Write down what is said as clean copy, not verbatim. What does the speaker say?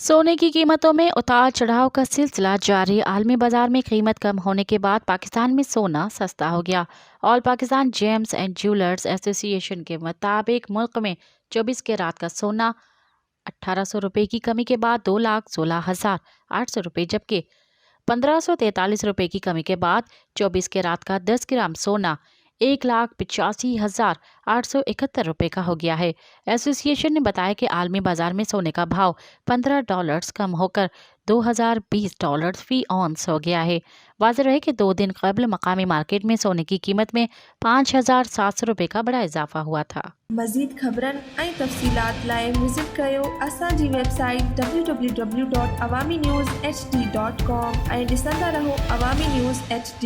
सोने की कीमतों में उतार चढ़ाव का सिलसिला जारी। आलमी बाजार में कीमत कम होने के बाद पाकिस्तान में सोना सस्ता हो गया। All Pakistan James and jewellers association के मुताबिक मुल्क में 24 कैरात का सोना 1800 रुपए की कमी के बाद 2,16,800 रुपए, जबकि 1543 रुपए की कमी के बाद 24 कैरात का 10 ग्राम सोना 1,85,871 रुपए का हो गया है। एसोसिएशन ने बताया कि आलमी बाजार में सोने का भाव $15 कम होकर $2,020 फी औंस हो गया है। वाज़ेह रहे कि 2 दिन कबल मकामी मार्केट में सोने की कीमत में 5,700 रुपए का बड़ा इजाफा हुआ था। मज़ीद ख़बरनि ऐं तफ़सीलात लाइ विज़िट कयो असांजी वेबसाइट www.awamiNewsHD.com ऐं ॾिसंदा रहो अवामी न्यूज़ HD।